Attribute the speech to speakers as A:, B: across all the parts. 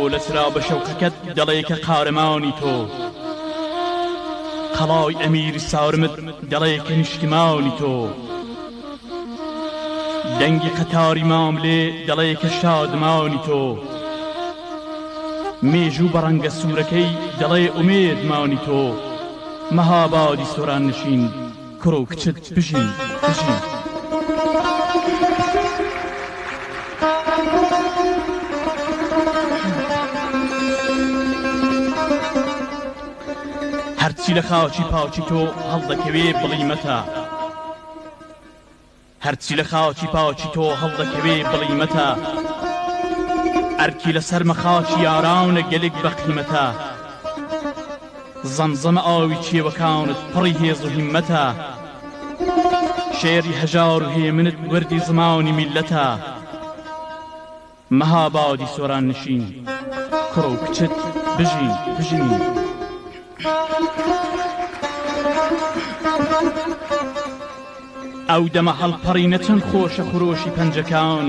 A: لسرا بشوقكت دليك قارماني تو قلاي أمير سارمد دليك نشتماني تو دنگی قطاری مامله دليك شادماني تو میجو برنگ سورکی دلي امید ماني تو مهابادی سوران نشین کرو کچت بجین بجین هرچی لخاچی پاچی تو هەڵدەکەوێ بڵیمەتە هەرچی لەخاچی پاچی تۆ هەڵدەکەوێ بڵیمەتە ئەرکی لەسەر مەخاچی یارانە گەلێک بەقیمەتە زەمزەمە ئاوی کێوەکانت پڕی هێز و هیممەتە شێری هەژار و هێمنت وەردی زمانی میلەتە مەهابادی سۆران نشین کوڕە و کچت بژین بژین ئەو دەمە هەڵپەڕینە چەند خۆشە خۆشی پەنجەکان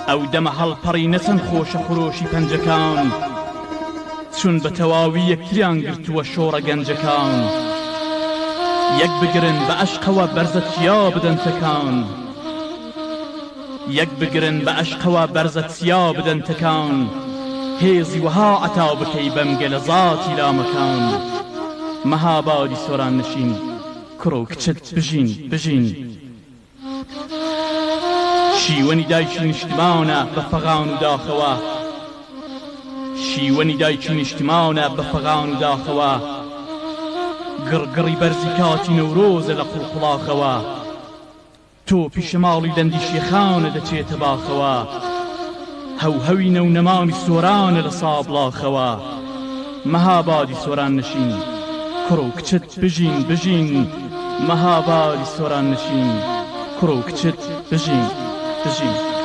A: ئەو دەمە هەڵپەڕینە چەند خۆشە خۆشی پەنجەکان چون بە تەواوی یەکتریان گرتووە شۆڕە گەنجەکان یەک بگرن بە عەشقەوە بەرزە چیا بدەن تەکان یەک بگرن بە عەشقەوە بەرزە چیا بدەن تەکان هێزی وەها عەتا بکەی بەم گەلە زاتی لامەکان مەهابادی سۆران نشین کوڕە و کچت بژین بژین شیوەنی دایکی نیشتمانە بە فەغان و داخەوە شیوەنی دایکی نیشتمانە بە فەغان و داخەوە گڕگڕی بەرزی کاتی نەورۆزە لە قوڵقوڵاخەوە تۆ پیشەماڵی دەندی شێخانە دەچێتە باخەوە هەوهەوی نەونەمانی سۆرانە لە سابڵاخەوە مەهابادی سۆران نشین کوڕە و کچت بژین بژین مەهابادی سۆران نشین کوڕە و کچت بژین بژین